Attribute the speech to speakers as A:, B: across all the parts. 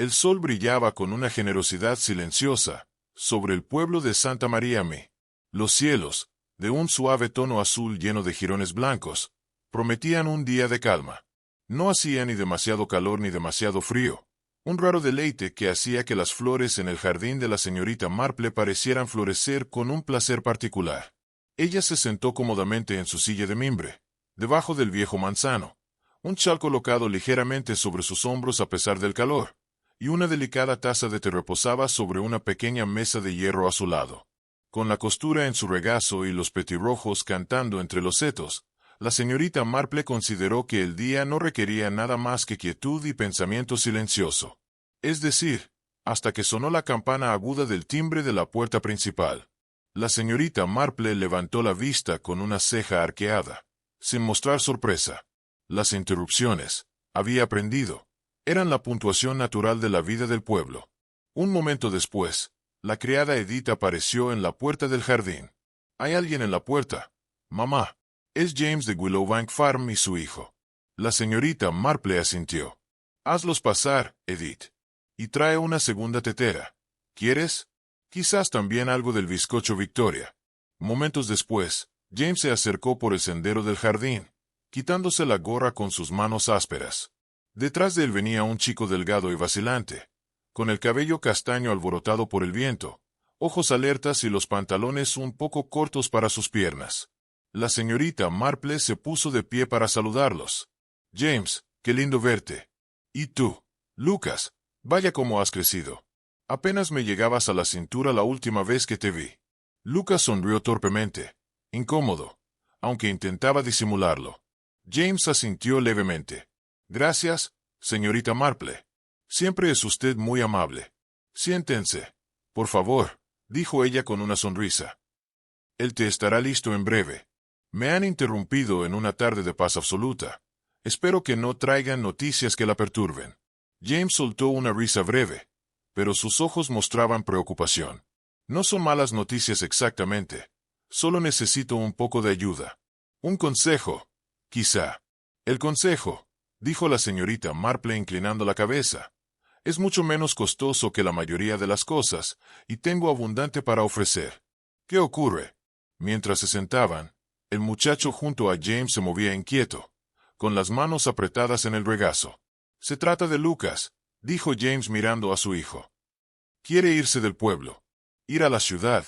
A: El sol brillaba con una generosidad silenciosa sobre el pueblo de Santa María Me. Los cielos, de un suave tono azul lleno de jirones blancos, prometían un día de calma. No hacía ni demasiado calor ni demasiado frío. Un raro deleite que hacía que las flores en el jardín de la señorita Marple parecieran florecer con un placer particular. Ella se sentó cómodamente en su silla de mimbre, debajo del viejo manzano, un chal colocado ligeramente sobre sus hombros a pesar del calor, y una delicada taza de té reposaba sobre una pequeña mesa de hierro a su lado. Con la costura en su regazo y los petirrojos cantando entre los setos, la señorita Marple consideró que el día no requería nada más que quietud y pensamiento silencioso. Es decir, hasta que sonó la campana aguda del timbre de la puerta principal. La señorita Marple levantó la vista con una ceja arqueada, sin mostrar sorpresa. Las interrupciones, había aprendido, eran la puntuación natural de la vida del pueblo. Un momento después, la criada Edith apareció en la puerta del jardín. «¿Hay alguien en la puerta, mamá?» «Es James de Willowbank Farm y su hijo». La señorita Marple asintió. «Hazlos pasar, Edith. Y trae una segunda tetera. ¿Quieres? Quizás también algo del bizcocho Victoria». Momentos después, James se acercó por el sendero del jardín, quitándose la gorra con sus manos ásperas. Detrás de él venía un chico delgado y vacilante, con el cabello castaño alborotado por el viento, ojos alertas y los pantalones un poco cortos para sus piernas. La señorita Marple se puso de pie para saludarlos. «James, qué lindo verte. ¿Y tú, Lucas? Vaya cómo has crecido. Apenas me llegabas a la cintura la última vez que te vi». Lucas sonrió torpemente, incómodo, aunque intentaba disimularlo. James asintió levemente. «Gracias, señorita Marple. Siempre es usted muy amable. Siéntense, por favor», dijo ella con una sonrisa. «El té estará listo en breve. Me han interrumpido en una tarde de paz absoluta. Espero que no traigan noticias que la perturben». James soltó una risa breve, pero sus ojos mostraban preocupación. «No son malas noticias exactamente. Solo necesito un poco de ayuda. Un consejo, quizá». «El consejo», dijo la señorita Marple inclinando la cabeza, «es mucho menos costoso que la mayoría de las cosas, y tengo abundante para ofrecer». «¿Qué ocurre?» Mientras se sentaban, el muchacho junto a James se movía inquieto, con las manos apretadas en el regazo. «Se trata de Lucas», dijo James mirando a su hijo. «Quiere irse del pueblo, ir a la ciudad,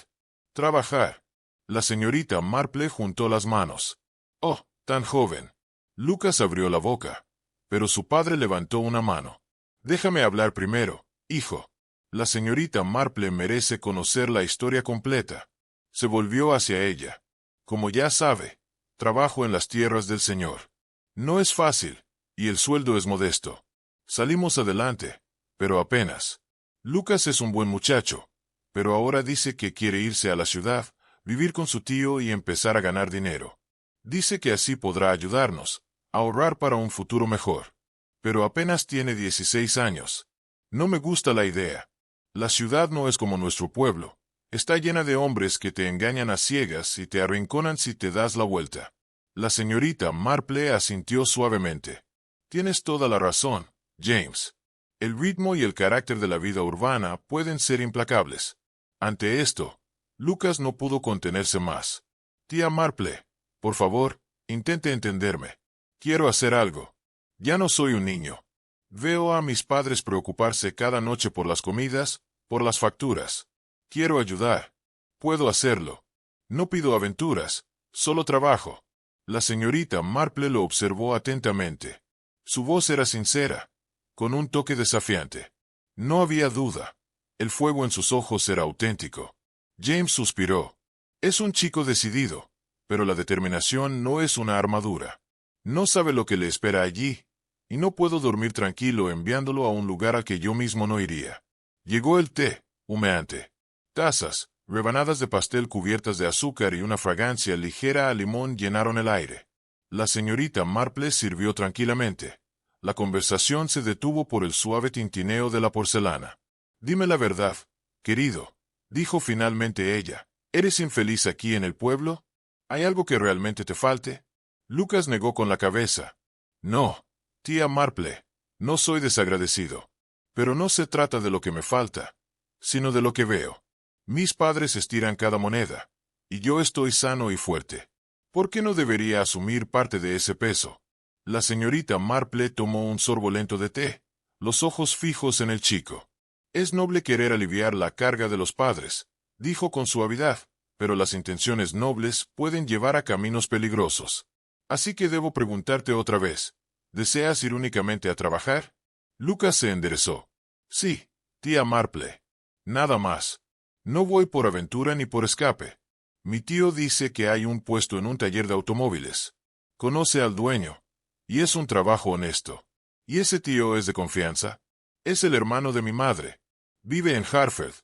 A: trabajar». La señorita Marple juntó las manos. «Oh, tan joven». Lucas abrió la boca, pero su padre levantó una mano. «Déjame hablar primero, hijo. La señorita Marple merece conocer la historia completa». Se volvió hacia ella. «Como ya sabe, trabajo en las tierras del Señor. No es fácil, y el sueldo es modesto. Salimos adelante, pero apenas. Lucas es un buen muchacho, pero ahora dice que quiere irse a la ciudad, vivir con su tío y empezar a ganar dinero. Dice que así podrá ayudarnos a ahorrar para un futuro mejor. Pero apenas tiene 16 años. No me gusta la idea. La ciudad no es como nuestro pueblo. Está llena de hombres que te engañan a ciegas y te arrinconan si te das la vuelta». La señorita Marple asintió suavemente. «Tienes toda la razón, James. El ritmo y el carácter de la vida urbana pueden ser implacables». Ante esto, Lucas no pudo contenerse más. «Tía Marple, por favor, intente entenderme. Quiero hacer algo. Ya no soy un niño. Veo a mis padres preocuparse cada noche por las comidas, por las facturas. Quiero ayudar. Puedo hacerlo. No pido aventuras, solo trabajo». La señorita Marple lo observó atentamente. Su voz era sincera, con un toque desafiante. No había duda. El fuego en sus ojos era auténtico. James suspiró. «Es un chico decidido, pero la determinación no es una armadura. No sabe lo que le espera allí, y no puedo dormir tranquilo enviándolo a un lugar al que yo mismo no iría». Llegó el té, humeante. Tazas, rebanadas de pastel cubiertas de azúcar y una fragancia ligera a limón llenaron el aire. La señorita Marple sirvió tranquilamente. La conversación se detuvo por el suave tintineo de la porcelana. «Dime la verdad, querido», dijo finalmente ella. «¿Eres infeliz aquí en el pueblo? ¿Hay algo que realmente te falte?» Lucas negó con la cabeza. «No, tía Marple, no soy desagradecido. Pero no se trata de lo que me falta, sino de lo que veo. Mis padres estiran cada moneda, y yo estoy sano y fuerte. ¿Por qué no debería asumir parte de ese peso? La señorita Marple tomó un sorbo lento de té, los ojos fijos en el chico. Es noble querer aliviar la carga de los padres, dijo con suavidad, pero las intenciones nobles pueden llevar a caminos peligrosos. Así que debo preguntarte otra vez, ¿deseas ir únicamente a trabajar? Lucas se enderezó. Sí, tía Marple. Nada más. No voy por aventura ni por escape. Mi tío dice que hay un puesto en un taller de automóviles. Conoce al dueño. Y es un trabajo honesto. ¿Y ese tío es de confianza? Es el hermano de mi madre. Vive en Hartford.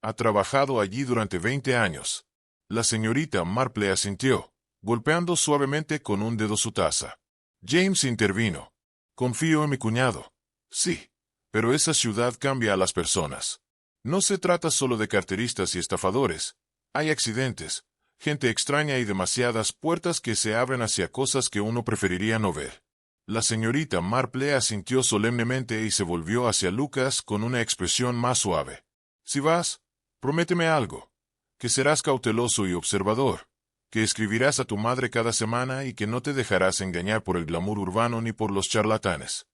A: Ha trabajado allí durante 20 años. La señorita Marple asintió, golpeando suavemente con un dedo su taza. James intervino. Confío en mi cuñado. Sí, pero esa ciudad cambia a las personas. No se trata solo de carteristas y estafadores. Hay accidentes, gente extraña y demasiadas puertas que se abren hacia cosas que uno preferiría no ver. La señorita Marple asintió solemnemente y se volvió hacia Lucas con una expresión más suave. Si vas, prométeme algo. Que serás cauteloso y observador. Que escribirás a tu madre cada semana y que no te dejarás engañar por el glamour urbano ni por los charlatanes.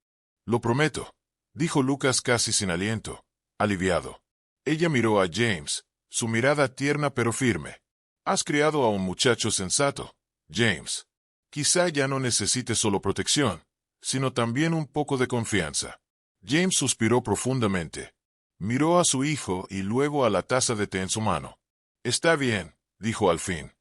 A: Lo prometo, dijo Lucas casi sin aliento, aliviado. Ella miró a James, su mirada tierna pero firme. Has criado a un muchacho sensato, James. Quizá ya no necesite solo protección, sino también un poco de confianza. James suspiró profundamente. Miró a su hijo y luego a la taza de té en su mano. Está bien, dijo al fin.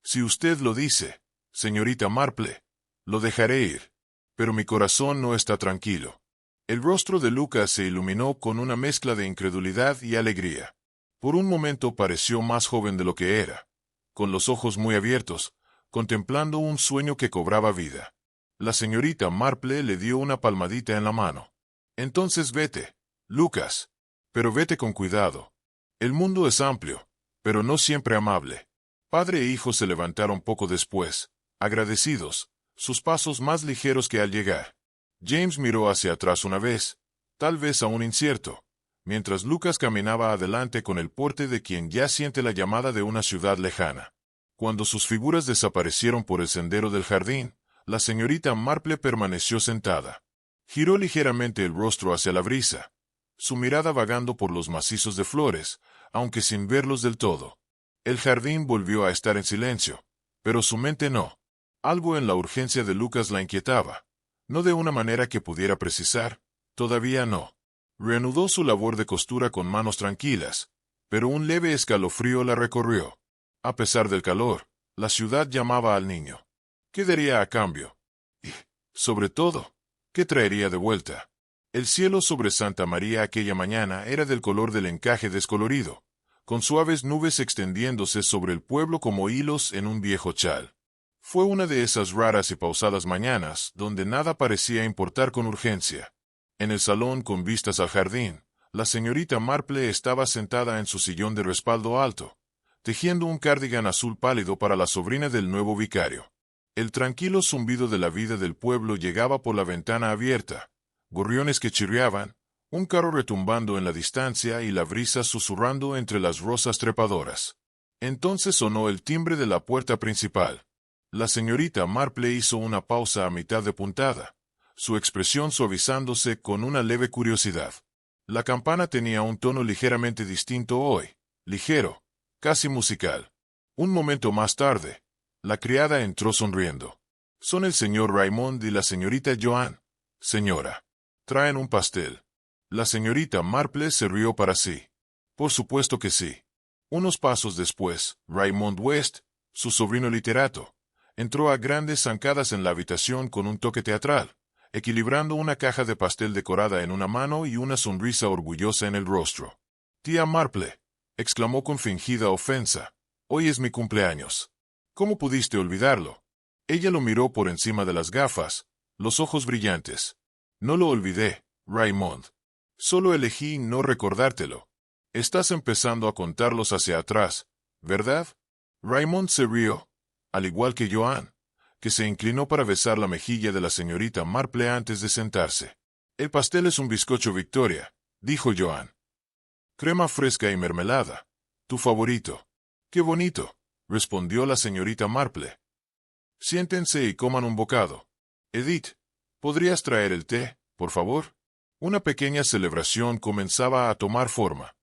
A: Si usted lo dice, señorita Marple, lo dejaré ir. Pero mi corazón no está tranquilo. El rostro de Lucas se iluminó con una mezcla de incredulidad y alegría. Por un momento pareció más joven de lo que era, con los ojos muy abiertos, contemplando un sueño que cobraba vida. La señorita Marple le dio una palmadita en la mano. Entonces vete, Lucas. Pero vete con cuidado. El mundo es amplio, pero no siempre amable. Padre e hijo se levantaron poco después, agradecidos, sus pasos más ligeros que al llegar. James miró hacia atrás una vez, tal vez aún incierto, mientras Lucas caminaba adelante con el porte de quien ya siente la llamada de una ciudad lejana. Cuando sus figuras desaparecieron por el sendero del jardín, la señorita Marple permaneció sentada. Giró ligeramente el rostro hacia la brisa, su mirada vagando por los macizos de flores, aunque sin verlos del todo. El jardín volvió a estar en silencio, pero su mente no. Algo en la urgencia de Lucas la inquietaba. No de una manera que pudiera precisar, todavía no. Reanudó su labor de costura con manos tranquilas, pero un leve escalofrío la recorrió. A pesar del calor, la ciudad llamaba al niño. ¿Qué daría a cambio? Y, sobre todo, ¿qué traería de vuelta? El cielo sobre Santa María aquella mañana era del color del encaje descolorido, con suaves nubes extendiéndose sobre el pueblo como hilos en un viejo chal. Fue una de esas raras y pausadas mañanas donde nada parecía importar con urgencia. En el salón con vistas al jardín, la señorita Marple estaba sentada en su sillón de respaldo alto, tejiendo un cardigan azul pálido para la sobrina del nuevo vicario. El tranquilo zumbido de la vida del pueblo llegaba por la ventana abierta, gorriones que chirriaban, un carro retumbando en la distancia y la brisa susurrando entre las rosas trepadoras. Entonces sonó el timbre de la puerta principal. La señorita Marple hizo una pausa a mitad de puntada, su expresión suavizándose con una leve curiosidad. La campana tenía un tono ligeramente distinto hoy, ligero, casi musical. Un momento más tarde, la criada entró sonriendo. Son el señor Raymond y la señorita Joan. Señora. Traen un pastel. La señorita Marple se rió para sí. Por supuesto que sí. Unos pasos después, Raymond West, su sobrino literato, entró a grandes zancadas en la habitación con un toque teatral, equilibrando una caja de pastel decorada en una mano y una sonrisa orgullosa en el rostro. Tía Marple, exclamó con fingida ofensa, hoy es mi cumpleaños. ¿Cómo pudiste olvidarlo? Ella lo miró por encima de las gafas, los ojos brillantes. No lo olvidé, Raymond. Solo elegí no recordártelo. Estás empezando a contarlos hacia atrás, ¿verdad? Raymond se rió, al igual que Joan, que se inclinó para besar la mejilla de la señorita Marple antes de sentarse. El pastel es un bizcocho Victoria, dijo Joan. Crema fresca y mermelada. Tu favorito. ¡Qué bonito!, respondió la señorita Marple. Siéntense y coman un bocado. Edith, ¿podrías traer el té, por favor? Una pequeña celebración comenzaba a tomar forma.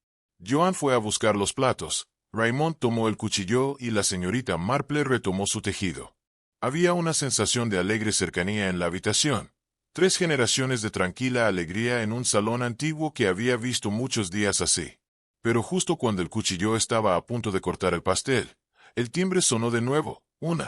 A: Joan fue a buscar los platos, Raymond tomó el cuchillo y la señorita Marple retomó su tejido. Había una sensación de alegre cercanía en la habitación. 3 generaciones de tranquila alegría en un salón antiguo que había visto muchos días así. Pero justo cuando el cuchillo estaba a punto de cortar el pastel, el timbre sonó de nuevo, 1,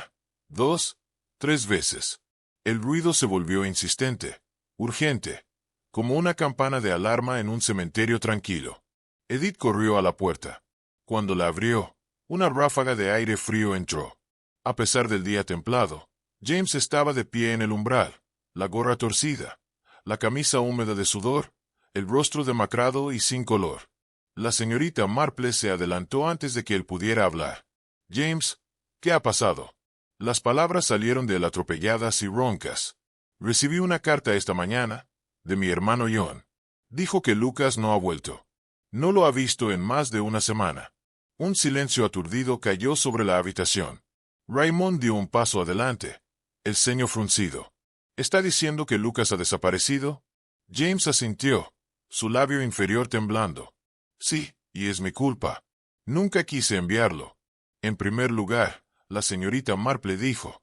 A: 2, 3 veces. El ruido se volvió insistente, urgente, como una campana de alarma en un cementerio tranquilo. Edith corrió a la puerta. Cuando la abrió, una ráfaga de aire frío entró. A pesar del día templado, James estaba de pie en el umbral, la gorra torcida, la camisa húmeda de sudor, el rostro demacrado y sin color. La señorita Marple se adelantó antes de que él pudiera hablar. James, ¿qué ha pasado? Las palabras salieron de él atropelladas y roncas. Recibí una carta esta mañana, de mi hermano John. Dijo que Lucas no ha vuelto. No lo ha visto en más de una semana. Un silencio aturdido cayó sobre la habitación. Raymond dio un paso adelante, el ceño fruncido. ¿Está diciendo que Lucas ha desaparecido? James asintió, su labio inferior temblando. Sí, y es mi culpa. Nunca quise enviarlo. En primer lugar, la señorita Marple dijo,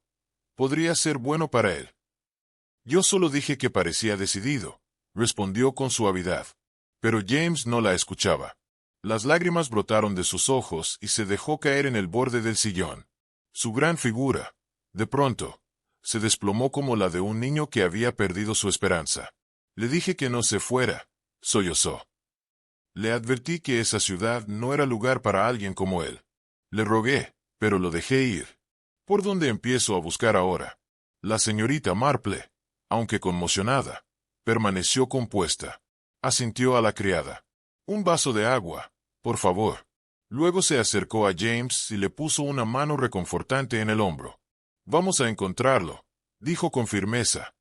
A: podría ser bueno para él. Yo solo dije que parecía decidido, respondió con suavidad. Pero James no la escuchaba. Las lágrimas brotaron de sus ojos y se dejó caer en el borde del sillón. Su gran figura, de pronto, se desplomó como la de un niño que había perdido su esperanza. Le dije que no se fuera, sollozó. Le advertí que esa ciudad no era lugar para alguien como él. Le rogué, pero lo dejé ir. ¿Por dónde empiezo a buscar ahora? La señorita Marple, aunque conmocionada, permaneció compuesta. Asintió a la criada. Un vaso de agua, por favor. Luego se acercó a James y le puso una mano reconfortante en el hombro. Vamos a encontrarlo, dijo con firmeza.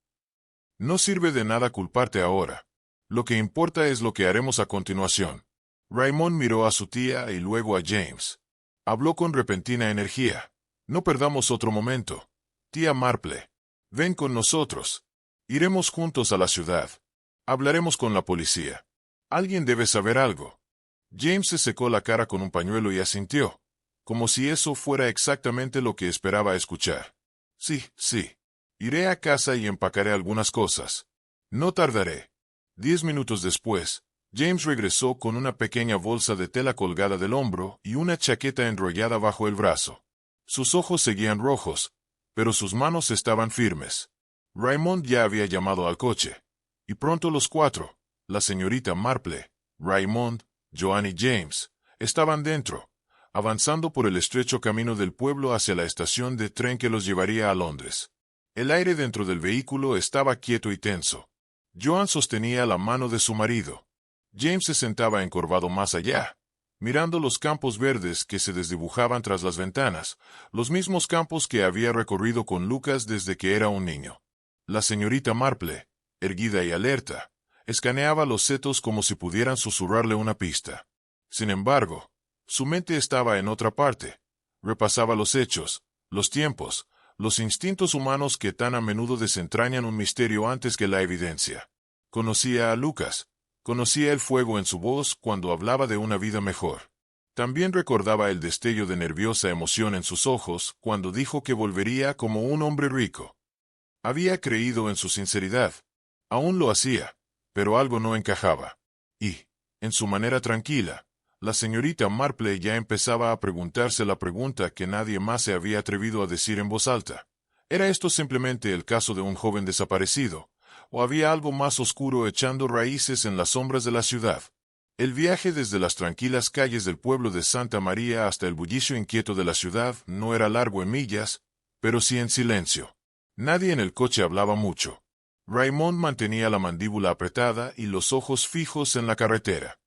A: No sirve de nada culparte ahora. Lo que importa es lo que haremos a continuación. Raymond miró a su tía y luego a James. Habló con repentina energía. No perdamos otro momento. Tía Marple, ven con nosotros. Iremos juntos a la ciudad. Hablaremos con la policía. Alguien debe saber algo. James se secó la cara con un pañuelo y asintió, como si eso fuera exactamente lo que esperaba escuchar. Sí, sí. Iré a casa y empacaré algunas cosas. No tardaré. 10 minutos después, James regresó con una pequeña bolsa de tela colgada del hombro y una chaqueta enrollada bajo el brazo. Sus ojos seguían rojos, pero sus manos estaban firmes. Raymond ya había llamado al coche. Y pronto los 4, la señorita Marple, Raymond, Joan y James, estaban dentro, avanzando por el estrecho camino del pueblo hacia la estación de tren que los llevaría a Londres. El aire dentro del vehículo estaba quieto y tenso. Joan sostenía la mano de su marido. James se sentaba encorvado más allá, mirando los campos verdes que se desdibujaban tras las ventanas, los mismos campos que había recorrido con Lucas desde que era un niño. La señorita Marple, erguida y alerta, escaneaba los setos como si pudieran susurrarle una pista. Sin embargo, su mente estaba en otra parte. Repasaba los hechos, los tiempos, los instintos humanos que tan a menudo desentrañan un misterio antes que la evidencia. Conocía a Lucas, conocía el fuego en su voz cuando hablaba de una vida mejor. También recordaba el destello de nerviosa emoción en sus ojos cuando dijo que volvería como un hombre rico. Había creído en su sinceridad. Aún lo hacía, pero algo no encajaba. Y, en su manera tranquila, la señorita Marple ya empezaba a preguntarse la pregunta que nadie más se había atrevido a decir en voz alta. ¿Era esto simplemente el caso de un joven desaparecido, o había algo más oscuro echando raíces en las sombras de la ciudad? El viaje desde las tranquilas calles del pueblo de Santa María hasta el bullicio inquieto de la ciudad no era largo en millas, pero sí en silencio. Nadie en el coche hablaba mucho. Raymond mantenía la mandíbula apretada y los ojos fijos en la carretera.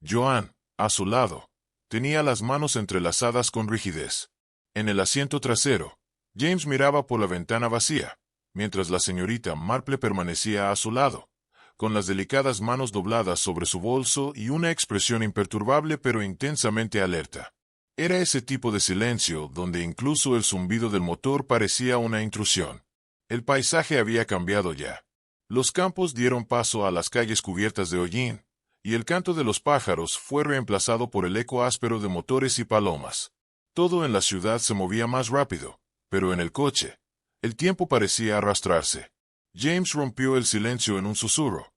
A: Joan, a su lado, tenía las manos entrelazadas con rigidez. En el asiento trasero, James miraba por la ventana vacía, mientras la señorita Marple permanecía a su lado, con las delicadas manos dobladas sobre su bolso y una expresión imperturbable pero intensamente alerta. Era ese tipo de silencio donde incluso el zumbido del motor parecía una intrusión. El paisaje había cambiado ya. Los campos dieron paso a las calles cubiertas de hollín, y el canto de los pájaros fue reemplazado por el eco áspero de motores y palomas. Todo en la ciudad se movía más rápido, pero en el coche, el tiempo parecía arrastrarse. James rompió el silencio en un susurro.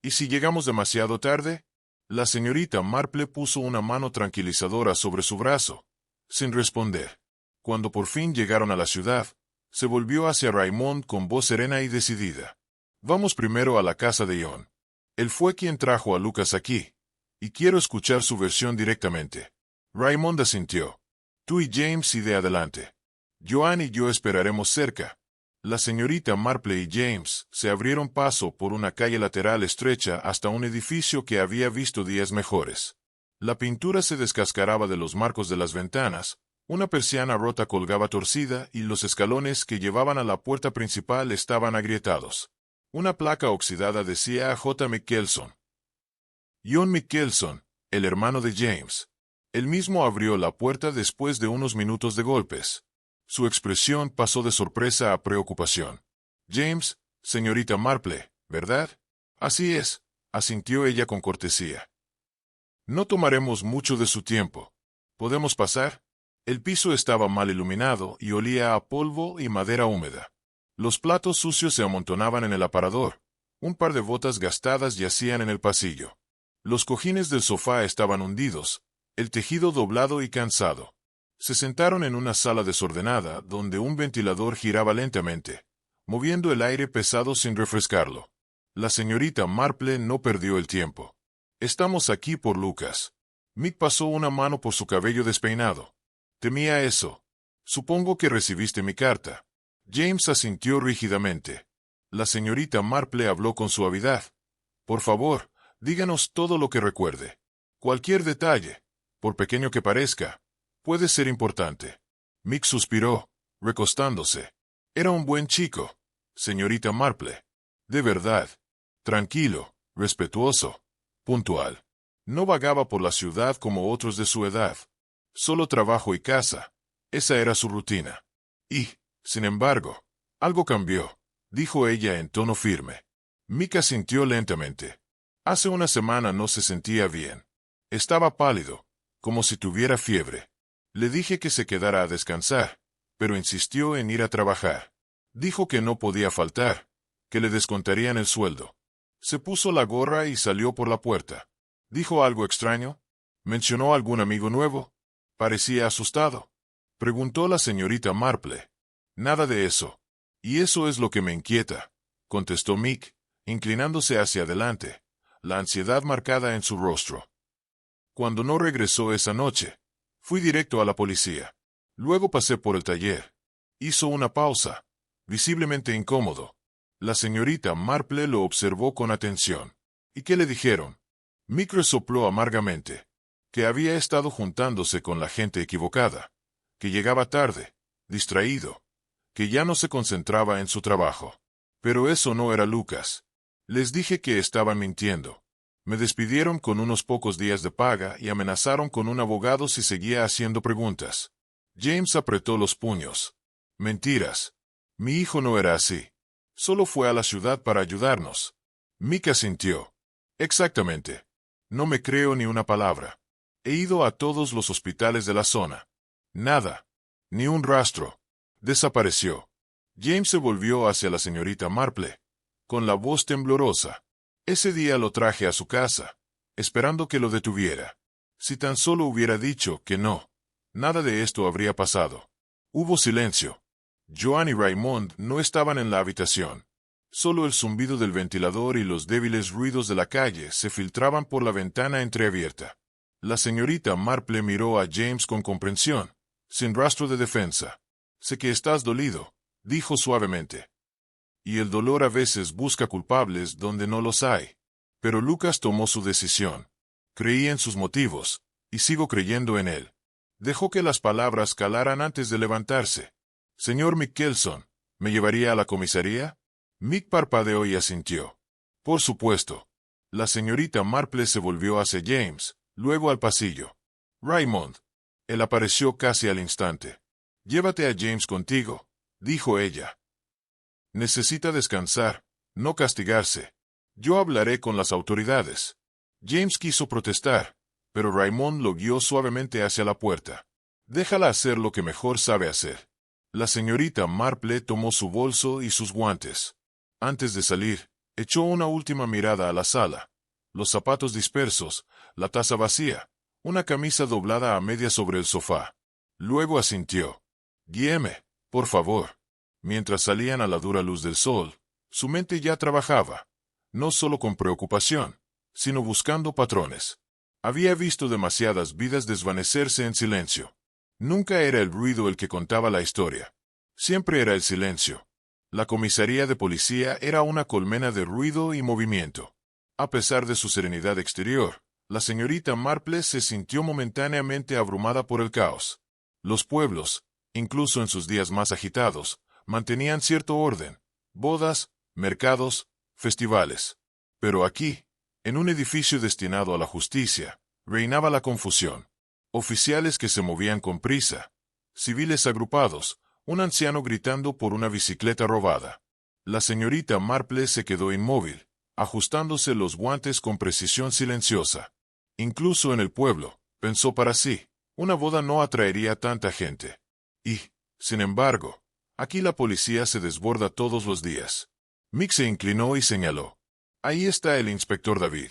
A: ¿Y si llegamos demasiado tarde? La señorita Marple puso una mano tranquilizadora sobre su brazo, sin responder. Cuando por fin llegaron a la ciudad, se volvió hacia Raymond con voz serena y decidida. Vamos primero a la casa de John. Él fue quien trajo a Lucas aquí, y quiero escuchar su versión directamente. Raymond asintió. Tú y James id adelante. Joan y yo esperaremos cerca. La señorita Marple y James se abrieron paso por una calle lateral estrecha hasta un edificio que había visto días mejores. La pintura se descascaraba de los marcos de las ventanas, una persiana rota colgaba torcida y los escalones que llevaban a la puerta principal estaban agrietados. Una placa oxidada decía J. Mickelson. John Mickelson, el hermano de James. Él mismo abrió la puerta después de unos minutos de golpes. Su expresión pasó de sorpresa a preocupación. James, señorita Marple, ¿verdad? Así es, asintió ella con cortesía. No tomaremos mucho de su tiempo. ¿Podemos pasar? El piso estaba mal iluminado y olía a polvo y madera húmeda. Los platos sucios se amontonaban en el aparador. Un par de botas gastadas yacían en el pasillo. Los cojines del sofá estaban hundidos, el tejido doblado y cansado. Se sentaron en una sala desordenada donde un ventilador giraba lentamente, moviendo el aire pesado sin refrescarlo. La señorita Marple no perdió el tiempo. Estamos aquí por Lucas. Mick pasó una mano por su cabello despeinado. Temía eso. Supongo que recibiste mi carta. James asintió rígidamente. La señorita Marple habló con suavidad. Por favor, díganos todo lo que recuerde. Cualquier detalle, por pequeño que parezca, puede ser importante. Mick suspiró, recostándose. Era un buen chico, señorita Marple. De verdad. Tranquilo, respetuoso, puntual. No vagaba por la ciudad como otros de su edad. Solo trabajo y casa. Esa era su rutina. Y, sin embargo, algo cambió, dijo ella en tono firme. Mick asintió lentamente. Hace una semana no se sentía bien. Estaba pálido, como si tuviera fiebre. Le dije que se quedara a descansar, pero insistió en ir a trabajar. Dijo que no podía faltar, que le descontarían el sueldo. Se puso la gorra y salió por la puerta. ¿Dijo algo extraño? ¿Mencionó algún amigo nuevo? Parecía asustado. Preguntó la señorita Marple. Nada de eso. Y eso es lo que me inquieta, contestó Mick, inclinándose hacia adelante, la ansiedad marcada en su rostro. Cuando no regresó esa noche, fui directo a la policía. Luego pasé por el taller. Hizo una pausa, visiblemente incómodo. La señorita Marple lo observó con atención. ¿Y qué le dijeron? Mick resopló amargamente. Que había estado juntándose con la gente equivocada. Que llegaba tarde, distraído. Que ya no se concentraba en su trabajo. Pero eso no era Lucas. Les dije que estaban mintiendo. Me despidieron con unos pocos días de paga y amenazaron con un abogado si seguía haciendo preguntas. James apretó los puños. Mentiras. Mi hijo no era así. Solo fue a la ciudad para ayudarnos. Mick asintió. Exactamente. No me creo ni una palabra. He ido a todos los hospitales de la zona. Nada. Ni un rastro. Desapareció. James se volvió hacia la señorita Marple, con la voz temblorosa. Ese día lo traje a su casa, esperando que lo detuviera. Si tan solo hubiera dicho que no, nada de esto habría pasado. Hubo silencio. Joan y Raymond no estaban en la habitación. Solo el zumbido del ventilador y los débiles ruidos de la calle se filtraban por la ventana entreabierta. La señorita Marple miró a James con comprensión, sin rastro de defensa. Sé que estás dolido, dijo suavemente. Y el dolor a veces busca culpables donde no los hay. Pero Lucas tomó su decisión. Creí en sus motivos, y sigo creyendo en él. Dejó que las palabras calaran antes de levantarse. Señor Mickelson, ¿me llevaría a la comisaría? Mick parpadeó y asintió. Por supuesto. La señorita Marple se volvió hacia James, luego al pasillo. Raymond. Él apareció casi al instante. Llévate a James contigo, dijo ella. Necesita descansar, no castigarse. Yo hablaré con las autoridades. James quiso protestar, pero Raymond lo guió suavemente hacia la puerta. Déjala hacer lo que mejor sabe hacer. La señorita Marple tomó su bolso y sus guantes. Antes de salir, echó una última mirada a la sala. Los zapatos dispersos, la taza vacía, una camisa doblada a media sobre el sofá. Luego asintió. Guíeme, por favor. Mientras salían a la dura luz del sol, su mente ya trabajaba, no solo con preocupación, sino buscando patrones. Había visto demasiadas vidas desvanecerse en silencio. Nunca era el ruido el que contaba la historia. Siempre era el silencio. La comisaría de policía era una colmena de ruido y movimiento. A pesar de su serenidad exterior, la señorita Marple se sintió momentáneamente abrumada por el caos. Los pueblos, incluso en sus días más agitados, mantenían cierto orden: bodas, mercados, festivales. Pero aquí, en un edificio destinado a la justicia, reinaba la confusión. Oficiales que se movían con prisa, civiles agrupados, un anciano gritando por una bicicleta robada. La señorita Marple se quedó inmóvil, ajustándose los guantes con precisión silenciosa. Incluso en el pueblo, pensó para sí, una boda no atraería tanta gente. Y, sin embargo, aquí la policía se desborda todos los días. Mick se inclinó y señaló. Ahí está el inspector David.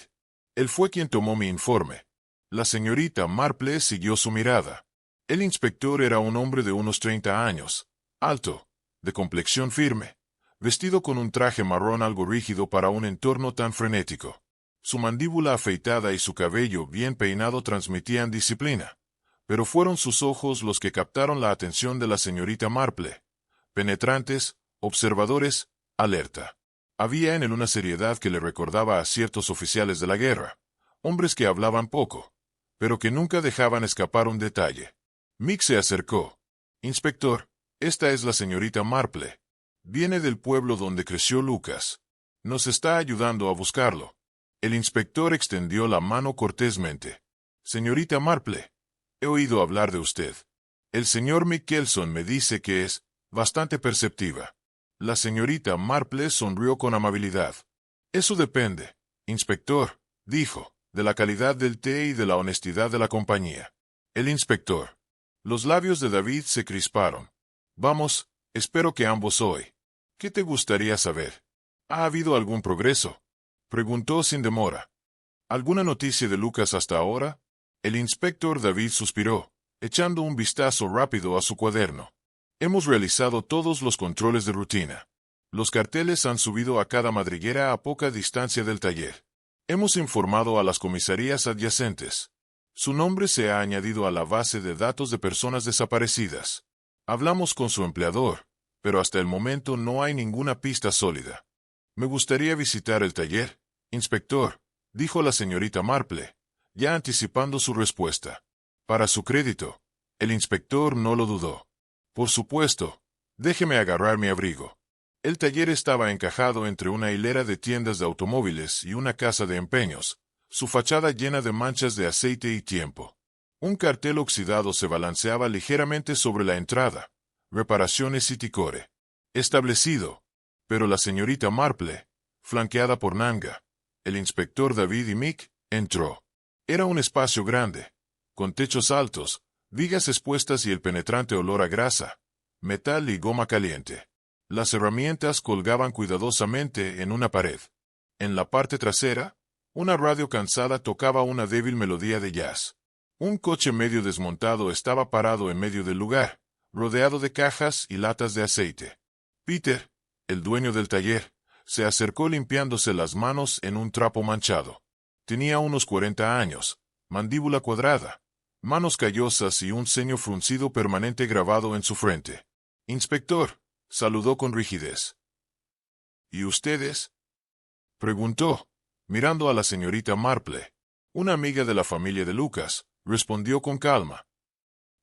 A: Él fue quien tomó mi informe. La señorita Marple siguió su mirada. El inspector era un hombre de unos 30 años, alto, de complexión firme, vestido con un traje marrón algo rígido para un entorno tan frenético. Su mandíbula afeitada y su cabello bien peinado transmitían disciplina, pero fueron sus ojos los que captaron la atención de la señorita Marple. Penetrantes, observadores, alerta. Había en él una seriedad que le recordaba a ciertos oficiales de la guerra, hombres que hablaban poco, pero que nunca dejaban escapar un detalle. Mick se acercó. Inspector, esta es la señorita Marple. Viene del pueblo donde creció Lucas. Nos está ayudando a buscarlo. El inspector extendió la mano cortésmente. Señorita Marple, he oído hablar de usted. El señor Mickelson me dice que es bastante perceptiva. La señorita Marple sonrió con amabilidad. Eso depende, inspector, dijo, de la calidad del té y de la honestidad de la compañía. El inspector. Los labios de David se crisparon. Vamos, espero que ambos hoy. ¿Qué te gustaría saber? ¿Ha habido algún progreso? Preguntó sin demora. ¿Alguna noticia de Lucas hasta ahora? El inspector David suspiró, echando un vistazo rápido a su cuaderno. Hemos realizado todos los controles de rutina. Los carteles han subido a cada madriguera a poca distancia del taller. Hemos informado a las comisarías adyacentes. Su nombre se ha añadido a la base de datos de personas desaparecidas. Hablamos con su empleador, pero hasta el momento no hay ninguna pista sólida. Me gustaría visitar el taller, inspector, dijo la señorita Marple, ya anticipando su respuesta. Para su crédito, el inspector no lo dudó. Por supuesto, déjeme agarrar mi abrigo. El taller estaba encajado entre una hilera de tiendas de automóviles y una casa de empeños, su fachada llena de manchas de aceite y tiempo. Un cartel oxidado se balanceaba ligeramente sobre la entrada. Reparaciones Citicore. Establecido. Pero la señorita Marple, flanqueada por Nanga, el inspector David y Mick, entró. Era un espacio grande, con techos altos, vigas expuestas y el penetrante olor a grasa, metal y goma caliente. Las herramientas colgaban cuidadosamente en una pared. En la parte trasera, una radio cansada tocaba una débil melodía de jazz. Un coche medio desmontado estaba parado en medio del lugar, rodeado de cajas y latas de aceite. Peter, el dueño del taller, se acercó limpiándose las manos en un trapo manchado. Tenía unos 40 años, mandíbula cuadrada, manos callosas y un ceño fruncido permanente grabado en su frente. Inspector, saludó con rigidez. ¿Y ustedes? Preguntó, mirando a la señorita Marple. Una amiga de la familia de Lucas, respondió con calma.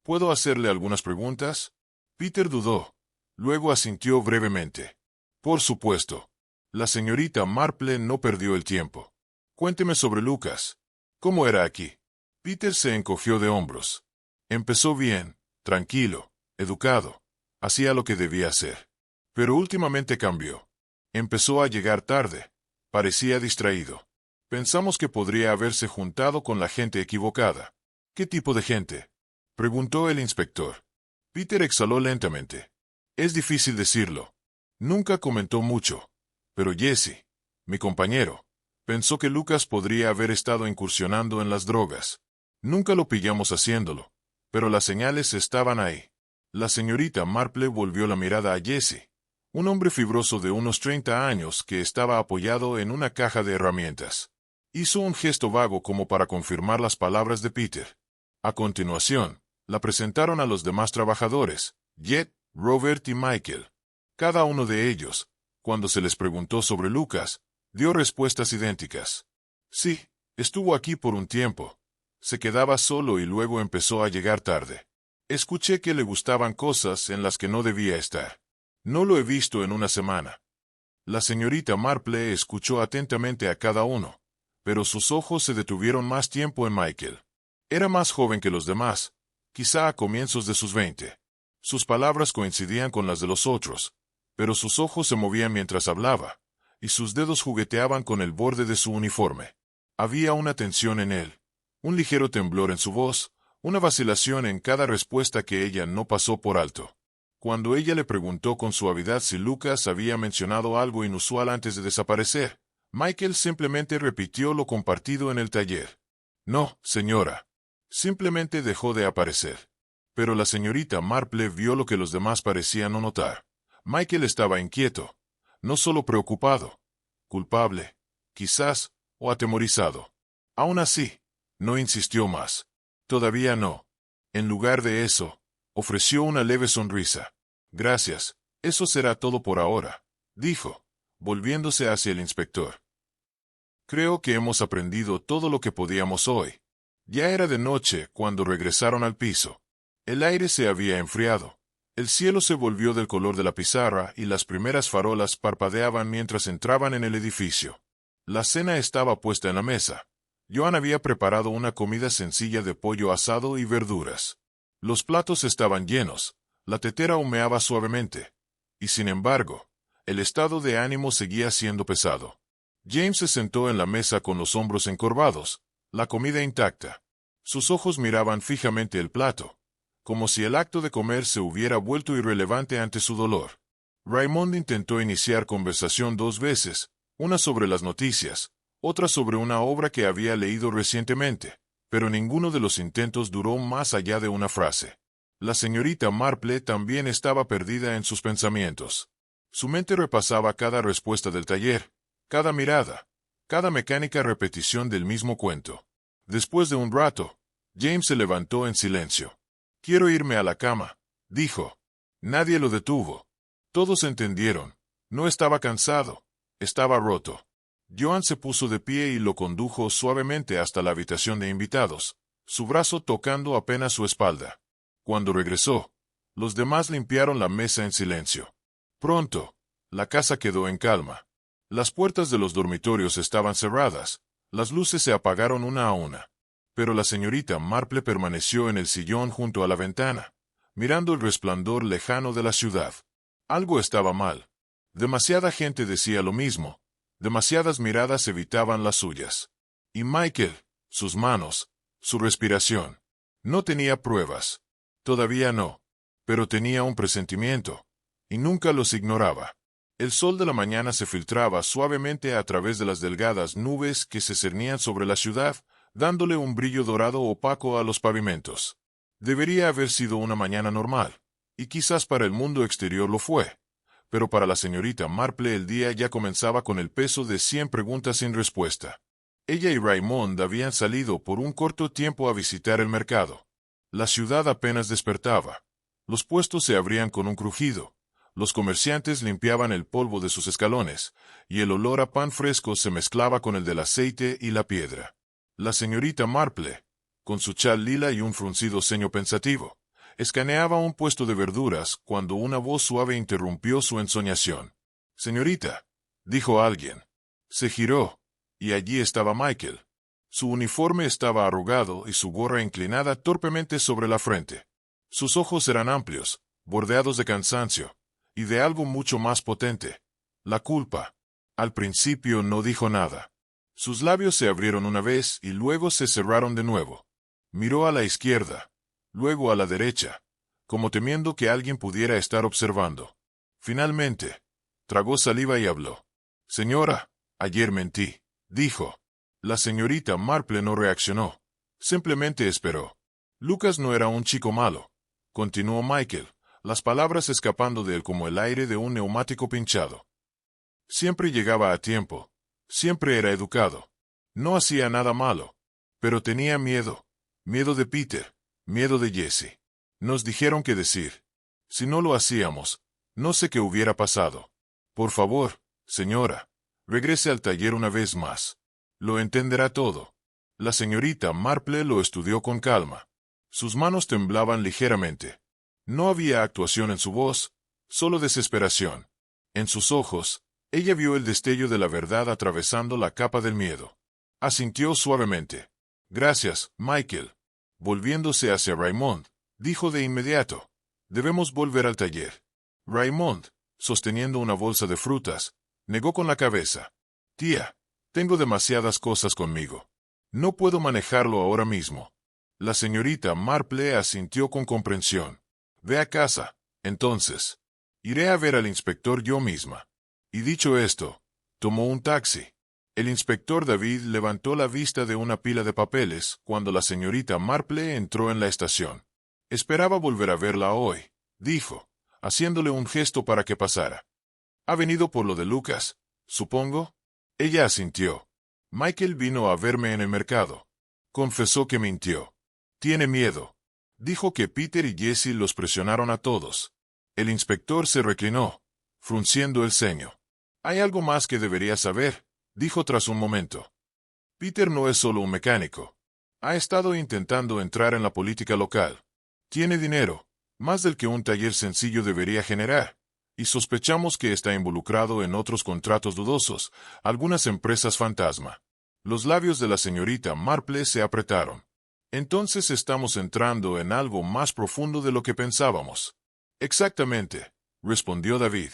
A: ¿Puedo hacerle algunas preguntas? Peter dudó. Luego asintió brevemente. Por supuesto. La señorita Marple no perdió el tiempo. Cuénteme sobre Lucas. ¿Cómo era aquí? Peter se encogió de hombros. Empezó bien, tranquilo, educado. Hacía lo que debía hacer. Pero últimamente cambió. Empezó a llegar tarde. Parecía distraído. Pensamos que podría haberse juntado con la gente equivocada. ¿Qué tipo de gente?, preguntó el inspector. Peter exhaló lentamente. Es difícil decirlo. Nunca comentó mucho. Pero Jesse, mi compañero, pensó que Lucas podría haber estado incursionando en las drogas. Nunca lo pillamos haciéndolo, pero las señales estaban ahí. La señorita Marple volvió la mirada a Jesse, un hombre fibroso de unos 30 años que estaba apoyado en una caja de herramientas. Hizo un gesto vago como para confirmar las palabras de Peter. A continuación, la presentaron a los demás trabajadores, Jet, Robert y Michael. Cada uno de ellos, cuando se les preguntó sobre Lucas, dio respuestas idénticas. Sí, estuvo aquí por un tiempo. Se quedaba solo y luego empezó a llegar tarde. Escuché que le gustaban cosas en las que no debía estar. No lo he visto en una semana. La señorita Marple escuchó atentamente a cada uno, pero sus ojos se detuvieron más tiempo en Michael. Era más joven que los demás, quizá a comienzos de sus 20. Sus palabras coincidían con las de los otros, pero sus ojos se movían mientras hablaba, y sus dedos jugueteaban con el borde de su uniforme. Había una tensión en él, un ligero temblor en su voz, una vacilación en cada respuesta que ella no pasó por alto. Cuando ella le preguntó con suavidad si Lucas había mencionado algo inusual antes de desaparecer, Michael simplemente repitió lo compartido en el taller. No, señora. Simplemente dejó de aparecer. Pero la señorita Marple vio lo que los demás parecían no notar. Michael estaba inquieto, no solo preocupado, culpable, quizás, o atemorizado. Aún así, no insistió más. Todavía no. En lugar de eso, ofreció una leve sonrisa. Gracias, eso será todo por ahora, dijo, volviéndose hacia el inspector. Creo que hemos aprendido todo lo que podíamos hoy. Ya era de noche cuando regresaron al piso. El aire se había enfriado. El cielo se volvió del color de la pizarra y las primeras farolas parpadeaban mientras entraban en el edificio. La cena estaba puesta en la mesa. Joan había preparado una comida sencilla de pollo asado y verduras. Los platos estaban llenos, la tetera humeaba suavemente. Y sin embargo, el estado de ánimo seguía siendo pesado. James se sentó en la mesa con los hombros encorvados, la comida intacta. Sus ojos miraban fijamente el plato, como si el acto de comer se hubiera vuelto irrelevante ante su dolor. Raymond intentó iniciar conversación 2 veces, una sobre las noticias, otra sobre una obra que había leído recientemente, pero ninguno de los intentos duró más allá de una frase. La señorita Marple también estaba perdida en sus pensamientos. Su mente repasaba cada respuesta del taller, cada mirada, cada mecánica repetición del mismo cuento. Después de un rato, James se levantó en silencio. «Quiero irme a la cama», dijo. Nadie lo detuvo. Todos entendieron. No estaba cansado, estaba roto. Joan se puso de pie y lo condujo suavemente hasta la habitación de invitados, su brazo tocando apenas su espalda. Cuando regresó, los demás limpiaron la mesa en silencio. Pronto, la casa quedó en calma. Las puertas de los dormitorios estaban cerradas, las luces se apagaron una a una. Pero la señorita Marple permaneció en el sillón junto a la ventana, mirando el resplandor lejano de la ciudad. Algo estaba mal. Demasiada gente decía lo mismo. Demasiadas miradas evitaban las suyas. Y Michael, sus manos, su respiración. No tenía pruebas. Todavía no. Pero tenía un presentimiento. Y nunca los ignoraba. El sol de la mañana se filtraba suavemente a través de las delgadas nubes que se cernían sobre la ciudad, dándole un brillo dorado opaco a los pavimentos. Debería haber sido una mañana normal, y quizás para el mundo exterior lo fue. Pero para la señorita Marple el día ya comenzaba con el peso de 100 preguntas sin respuesta. Ella y Raymond habían salido por un corto tiempo a visitar el mercado. La ciudad apenas despertaba. Los puestos se abrían con un crujido. Los comerciantes limpiaban el polvo de sus escalones, y el olor a pan fresco se mezclaba con el del aceite y la piedra. La señorita Marple, con su chal lila y un fruncido ceño pensativo, escaneaba un puesto de verduras cuando una voz suave interrumpió su ensoñación. «Señorita, dijo alguien. Se giró, y allí estaba Michael. Su uniforme estaba arrugado y su gorra inclinada torpemente sobre la frente. Sus ojos eran amplios, bordeados de cansancio, y de algo mucho más potente: la culpa. Al principio no dijo nada. Sus labios se abrieron una vez y luego se cerraron de nuevo. Miró a la izquierda, luego a la derecha, como temiendo que alguien pudiera estar observando. Finalmente, tragó saliva y habló. Señora, ayer mentí, dijo. La señorita Marple no reaccionó. Simplemente esperó. Lucas no era un chico malo, continuó Michael, las palabras escapando de él como el aire de un neumático pinchado. Siempre llegaba a tiempo. Siempre era educado. No hacía nada malo. Pero tenía miedo. Miedo de Peter. Miedo de Jesse. Nos dijeron qué decir. Si no lo hacíamos, no sé qué hubiera pasado. Por favor, señora, regrese al taller una vez más. Lo entenderá todo. La señorita Marple lo estudió con calma. Sus manos temblaban ligeramente. No había actuación en su voz, solo desesperación. En sus ojos, ella vio el destello de la verdad atravesando la capa del miedo. Asintió suavemente. Gracias, Michael. Volviéndose hacia Raymond, dijo de inmediato. Debemos volver al taller. Raymond, sosteniendo una bolsa de frutas, negó con la cabeza. Tía, tengo demasiadas cosas conmigo. No puedo manejarlo ahora mismo. La señorita Marple asintió con comprensión. Ve a casa, entonces. Iré a ver al inspector yo misma. Y dicho esto, tomó un taxi. El inspector David levantó la vista de una pila de papeles cuando la señorita Marple entró en la estación. Esperaba volver a verla hoy, dijo, haciéndole un gesto para que pasara. ¿Ha venido por lo de Lucas, supongo? Ella asintió. Michael vino a verme en el mercado. Confesó que mintió. Tiene miedo. Dijo que Peter y Jesse los presionaron a todos. El inspector se reclinó, frunciendo el ceño. Hay algo más que debería saber, dijo tras un momento. Peter no es solo un mecánico. Ha estado intentando entrar en la política local. Tiene dinero, más del que un taller sencillo debería generar, y sospechamos que está involucrado en otros contratos dudosos, algunas empresas fantasma. Los labios de la señorita Marple se apretaron. Entonces estamos entrando en algo más profundo de lo que pensábamos. Exactamente, respondió David.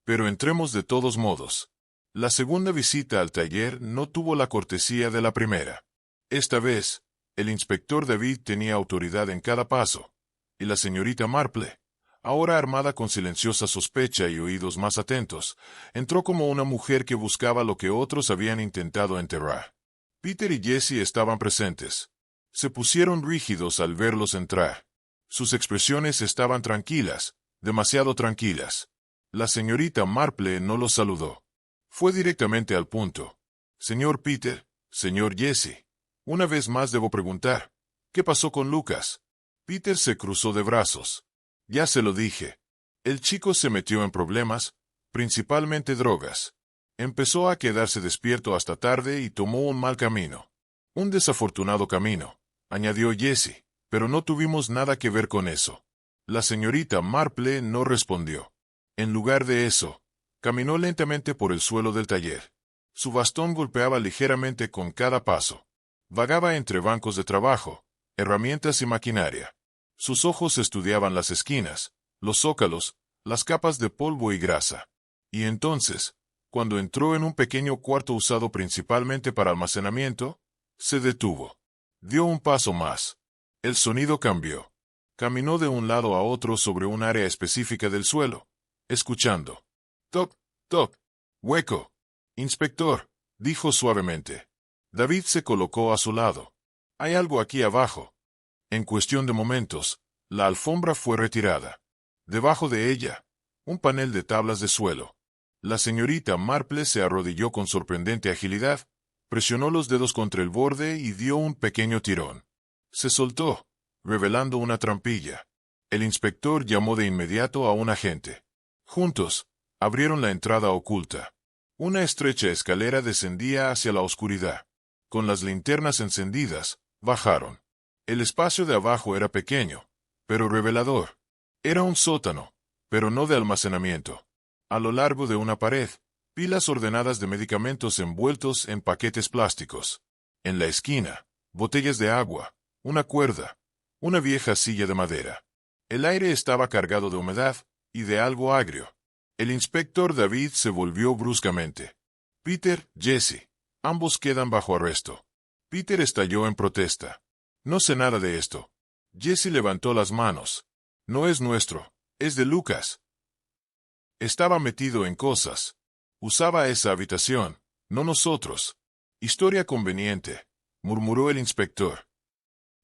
A: Pero entremos de todos modos. La segunda visita al taller no tuvo la cortesía de la primera. Esta vez, el inspector David tenía autoridad en cada paso, y la señorita Marple, ahora armada con silenciosa sospecha y oídos más atentos, entró como una mujer que buscaba lo que otros habían intentado enterrar. Peter y Jesse estaban presentes. Se pusieron rígidos al verlos entrar. Sus expresiones estaban tranquilas, demasiado tranquilas. La señorita Marple no los saludó. Fue directamente al punto. Señor Peter, señor Jesse, una vez más debo preguntar, ¿qué pasó con Lucas? Peter se cruzó de brazos. Ya se lo dije. El chico se metió en problemas, principalmente drogas. Empezó a quedarse despierto hasta tarde y tomó un mal camino. Un desafortunado camino, añadió Jesse, pero no tuvimos nada que ver con eso. La señorita Marple no respondió. En lugar de eso, caminó lentamente por el suelo del taller. Su bastón golpeaba ligeramente con cada paso. Vagaba entre bancos de trabajo, herramientas y maquinaria. Sus ojos estudiaban las esquinas, los zócalos, las capas de polvo y grasa. Y entonces, cuando entró en un pequeño cuarto usado principalmente para almacenamiento, se detuvo. Dio un paso más. El sonido cambió. Caminó de un lado a otro sobre un área específica del suelo, escuchando. Toc, toc. Hueco. Inspector, dijo suavemente. David se colocó a su lado. Hay algo aquí abajo. En cuestión de momentos, la alfombra fue retirada. Debajo de ella, un panel de tablas de suelo. La señorita Marple se arrodilló con sorprendente agilidad, presionó los dedos contra el borde y dio un pequeño tirón. Se soltó, revelando una trampilla. El inspector llamó de inmediato a un agente. Juntos, abrieron la entrada oculta. Una estrecha escalera descendía hacia la oscuridad. Con las linternas encendidas, bajaron. El espacio de abajo era pequeño, pero revelador. Era un sótano, pero no de almacenamiento. A lo largo de una pared, Pilas ordenadas de medicamentos envueltos en paquetes plásticos. En la esquina, botellas de agua, una cuerda, una vieja silla de madera. El aire estaba cargado de humedad y de algo agrio. El inspector David se volvió bruscamente. Peter, Jesse, ambos quedan bajo arresto. Peter estalló en protesta. No sé nada de esto. Jesse levantó las manos. No es nuestro, es de Lucas. Estaba metido en cosas. Usaba esa habitación, no nosotros. Historia conveniente, murmuró el inspector.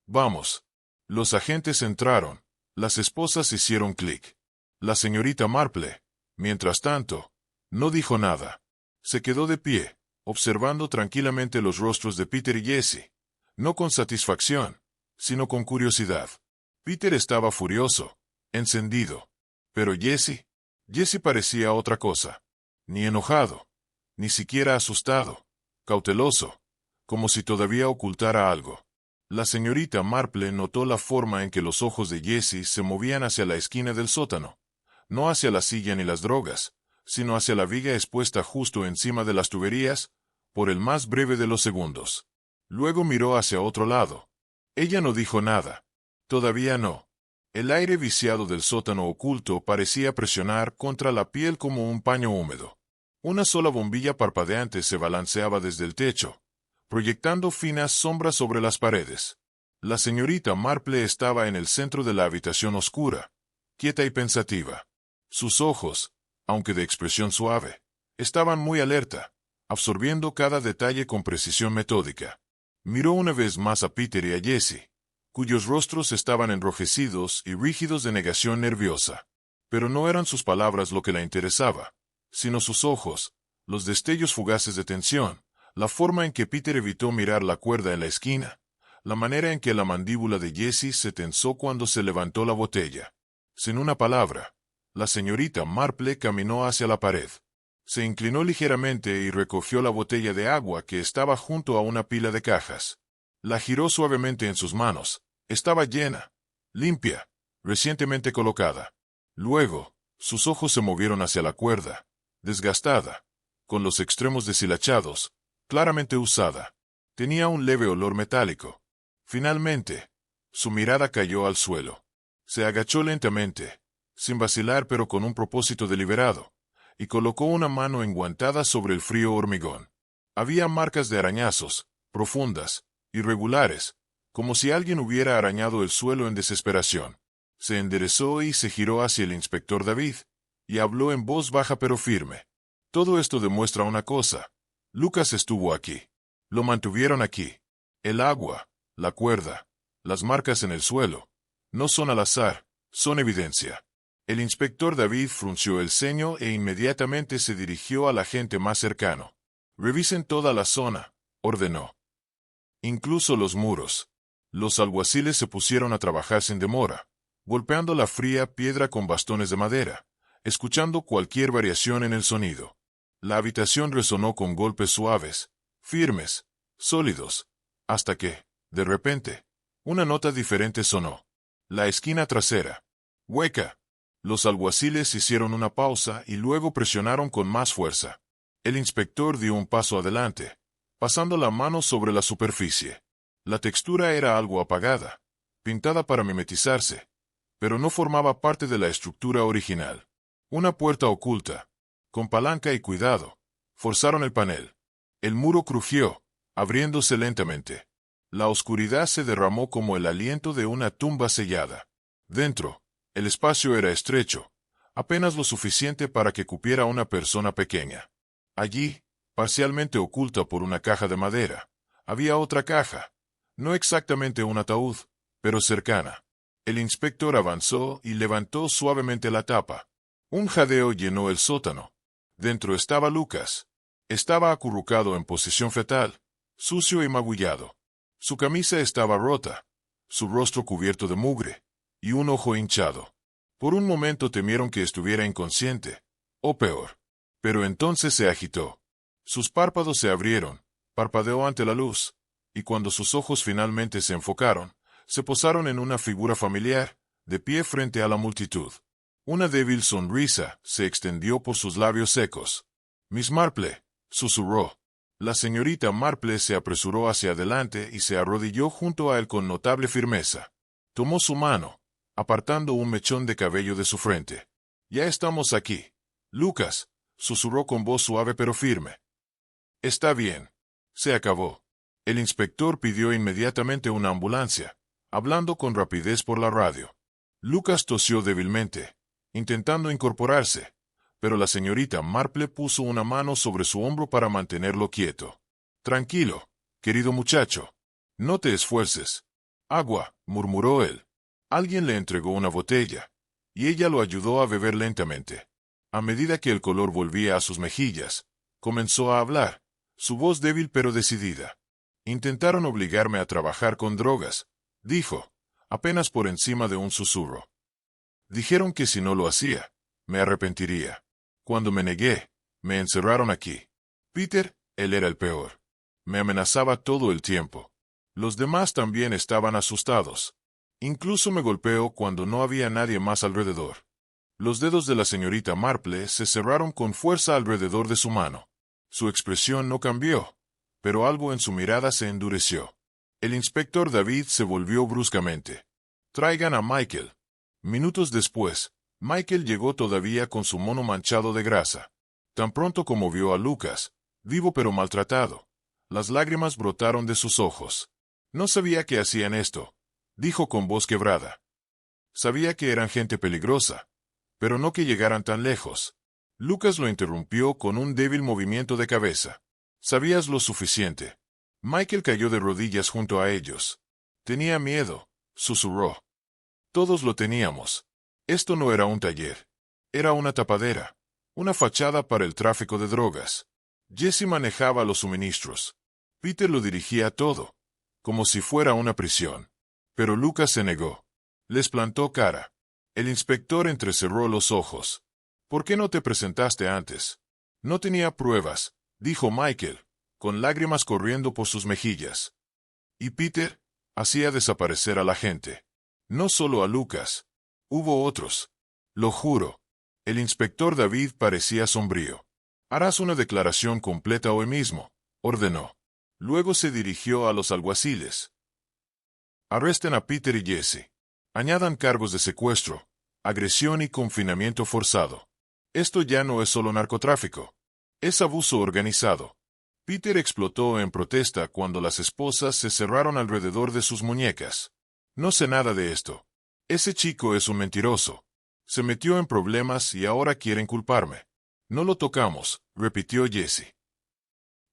A: Vamos. Los agentes entraron. Las esposas hicieron clic. La señorita Marple, mientras tanto, no dijo nada. Se quedó de pie, observando tranquilamente los rostros de Peter y Jesse. No con satisfacción, sino con curiosidad. Peter estaba furioso, encendido. Pero Jesse parecía otra cosa. Ni enojado, ni siquiera asustado, cauteloso, como si todavía ocultara algo. La señorita Marple notó la forma en que los ojos de Jesse se movían hacia la esquina del sótano, no hacia la silla ni las drogas, sino hacia la viga expuesta justo encima de las tuberías, por el más breve de los segundos. Luego miró hacia otro lado. Ella no dijo nada. Todavía no. El aire viciado del sótano oculto parecía presionar contra la piel como un paño húmedo. Una sola bombilla parpadeante se balanceaba desde el techo, proyectando finas sombras sobre las paredes. La señorita Marple estaba en el centro de la habitación oscura, quieta y pensativa. Sus ojos, aunque de expresión suave, estaban muy alerta, absorbiendo cada detalle con precisión metódica. Miró una vez más a Peter y a Jesse, cuyos rostros estaban enrojecidos y rígidos de negación nerviosa. Pero no eran sus palabras lo que la interesaba, sino sus ojos, los destellos fugaces de tensión, la forma en que Peter evitó mirar la cuerda en la esquina, la manera en que la mandíbula de Jesse se tensó cuando se levantó la botella. Sin una palabra, la señorita Marple caminó hacia la pared. Se inclinó ligeramente y recogió la botella de agua que estaba junto a una pila de cajas. La giró suavemente en sus manos. Estaba llena, limpia, recientemente colocada. Luego, sus ojos se movieron hacia la cuerda, desgastada, con los extremos deshilachados, claramente usada. Tenía un leve olor metálico. Finalmente, su mirada cayó al suelo. Se agachó lentamente, sin vacilar pero con un propósito deliberado, y colocó una mano enguantada sobre el frío hormigón. Había marcas de arañazos, profundas, irregulares, como si alguien hubiera arañado el suelo en desesperación. Se enderezó y se giró hacia el inspector David, y habló en voz baja pero firme. Todo esto demuestra una cosa. Lucas estuvo aquí. Lo mantuvieron aquí. El agua, la cuerda, las marcas en el suelo, no son al azar, son evidencia. El inspector David frunció el ceño e inmediatamente se dirigió al agente más cercano. Revisen toda la zona, ordenó. Incluso los muros. Los alguaciles se pusieron a trabajar sin demora, golpeando la fría piedra con bastones de madera, escuchando cualquier variación en el sonido. La habitación resonó con golpes suaves, firmes, sólidos, hasta que, de repente, una nota diferente sonó. La esquina trasera. Hueca. Los alguaciles hicieron una pausa y luego presionaron con más fuerza. El inspector dio un paso adelante, pasando la mano sobre la superficie. La textura era algo apagada, pintada para mimetizarse, pero no formaba parte de la estructura original. Una puerta oculta, con palanca y cuidado, forzaron el panel. El muro crujió, abriéndose lentamente. La oscuridad se derramó como el aliento de una tumba sellada. Dentro, el espacio era estrecho, apenas lo suficiente para que cupiera una persona pequeña. Allí, parcialmente oculta por una caja de madera, había otra caja, no exactamente un ataúd, pero cercana. El inspector avanzó y levantó suavemente la tapa. Un jadeo llenó el sótano. Dentro estaba Lucas. Estaba acurrucado en posición fetal, sucio y magullado. Su camisa estaba rota, su rostro cubierto de mugre, y un ojo hinchado. Por un momento temieron que estuviera inconsciente, o peor. Pero entonces se agitó. Sus párpados se abrieron, parpadeó ante la luz, y cuando sus ojos finalmente se enfocaron, se posaron en una figura familiar, de pie frente a la multitud. Una débil sonrisa se extendió por sus labios secos. Miss Marple, susurró. La señorita Marple se apresuró hacia adelante y se arrodilló junto a él con notable firmeza. Tomó su mano, apartando un mechón de cabello de su frente. Ya estamos aquí. Lucas, susurró con voz suave pero firme. Está bien. Se acabó. El inspector pidió inmediatamente una ambulancia, hablando con rapidez por la radio. Lucas tosió débilmente, intentando incorporarse, pero la señorita Marple puso una mano sobre su hombro para mantenerlo quieto. Tranquilo, querido muchacho. No te esfuerces. Agua, murmuró él. Alguien le entregó una botella, y ella lo ayudó a beber lentamente. A medida que el color volvía a sus mejillas, comenzó a hablar, su voz débil pero decidida. Intentaron obligarme a trabajar con drogas, dijo, apenas por encima de un susurro. Dijeron que si no lo hacía, me arrepentiría. Cuando me negué, me encerraron aquí. Peter, él era el peor. Me amenazaba todo el tiempo. Los demás también estaban asustados. Incluso me golpeó cuando no había nadie más alrededor. Los dedos de la señorita Marple se cerraron con fuerza alrededor de su mano. Su expresión no cambió, pero algo en su mirada se endureció. El inspector David se volvió bruscamente. Traigan a Michael. Minutos después, Michael llegó todavía con su mono manchado de grasa. Tan pronto como vio a Lucas, vivo pero maltratado, las lágrimas brotaron de sus ojos. No sabía que hacían esto, dijo con voz quebrada. Sabía que eran gente peligrosa, pero no que llegaran tan lejos. Lucas lo interrumpió con un débil movimiento de cabeza. Sabías lo suficiente. Michael cayó de rodillas junto a ellos. Tenía miedo, susurró. Todos lo teníamos. Esto no era un taller. Era una tapadera. Una fachada para el tráfico de drogas. Jesse manejaba los suministros. Peter lo dirigía todo, como si fuera una prisión. Pero Lucas se negó. Les plantó cara. El inspector entrecerró los ojos. ¿Por qué no te presentaste antes? No tenía pruebas, dijo Michael, con lágrimas corriendo por sus mejillas. Y Peter hacía desaparecer a la gente. No solo a Lucas. Hubo otros. Lo juro. El inspector David parecía sombrío. Harás una declaración completa hoy mismo, ordenó. Luego se dirigió a los alguaciles. Arresten a Peter y Jesse. Añadan cargos de secuestro, agresión y confinamiento forzado. Esto ya no es solo narcotráfico. Es abuso organizado. Peter explotó en protesta cuando las esposas se cerraron alrededor de sus muñecas. No sé nada de esto. Ese chico es un mentiroso. Se metió en problemas y ahora quieren culparme. No lo tocamos, repitió Jesse.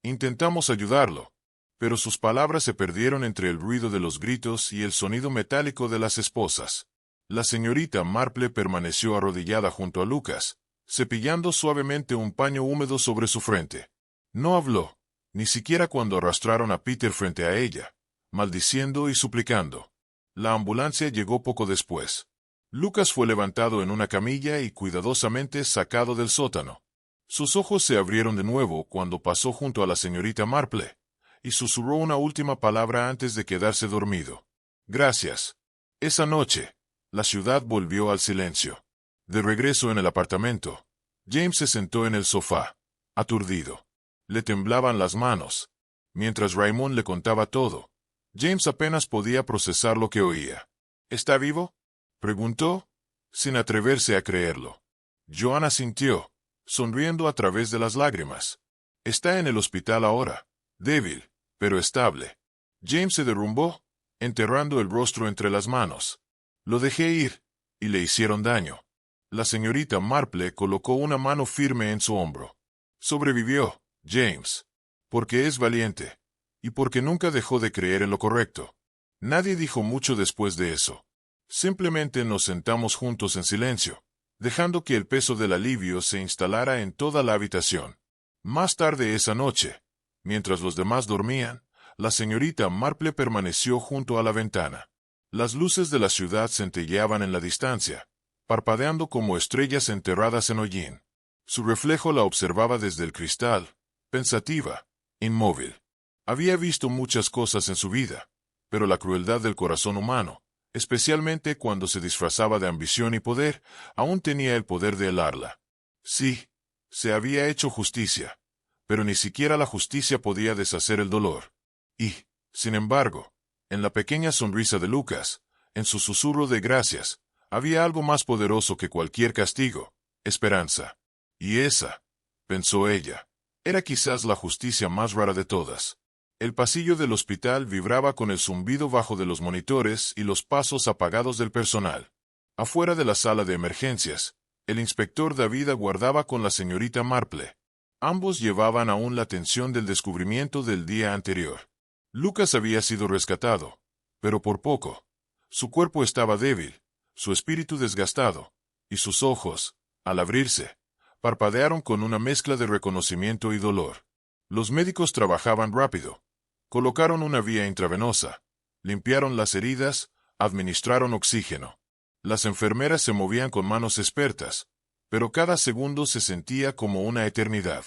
A: Intentamos ayudarlo, pero sus palabras se perdieron entre el ruido de los gritos y el sonido metálico de las esposas. La señorita Marple permaneció arrodillada junto a Lucas, cepillando suavemente un paño húmedo sobre su frente. No habló, ni siquiera cuando arrastraron a Peter frente a ella, maldiciendo y suplicando. La ambulancia llegó poco después. Lucas fue levantado en una camilla y cuidadosamente sacado del sótano. Sus ojos se abrieron de nuevo cuando pasó junto a la señorita Marple, y susurró una última palabra antes de quedarse dormido. Gracias. Esa noche, la ciudad volvió al silencio. De regreso en el apartamento, James se sentó en el sofá, aturdido. Le temblaban las manos. Mientras Raymond le contaba todo, James apenas podía procesar lo que oía. ¿Está vivo?, preguntó, sin atreverse a creerlo. Joanna sintió, sonriendo a través de las lágrimas. Está en el hospital ahora, débil, pero estable. James se derrumbó, enterrando el rostro entre las manos. Lo dejé ir, y le hicieron daño. La señorita Marple colocó una mano firme en su hombro. Sobrevivió, James, porque es valiente, y porque nunca dejó de creer en lo correcto. Nadie dijo mucho después de eso. Simplemente nos sentamos juntos en silencio, dejando que el peso del alivio se instalara en toda la habitación. Más tarde esa noche, mientras los demás dormían, la señorita Marple permaneció junto a la ventana. Las luces de la ciudad centelleaban en la distancia, parpadeando como estrellas enterradas en hollín. Su reflejo la observaba desde el cristal, pensativa, inmóvil. Había visto muchas cosas en su vida, pero la crueldad del corazón humano, especialmente cuando se disfrazaba de ambición y poder, aún tenía el poder de helarla. Sí, Se había hecho justicia, pero ni siquiera la justicia podía deshacer el dolor. Y, sin embargo, en la pequeña sonrisa de Lucas, en su susurro de gracias, había algo más poderoso que cualquier castigo: esperanza. Y esa, pensó ella, era quizás la justicia más rara de todas. El pasillo del hospital vibraba con el zumbido bajo de los monitores y los pasos apagados del personal. Afuera de la sala de emergencias, el inspector David aguardaba con la señorita Marple. Ambos llevaban aún la tensión del descubrimiento del día anterior. Lucas había sido rescatado, pero por poco. Su cuerpo estaba débil, su espíritu desgastado, y sus ojos, al abrirse, parpadearon con una mezcla de reconocimiento y dolor. Los médicos trabajaban rápido. Colocaron una vía intravenosa, limpiaron las heridas, administraron oxígeno. Las enfermeras se movían con manos expertas, pero cada segundo se sentía como una eternidad.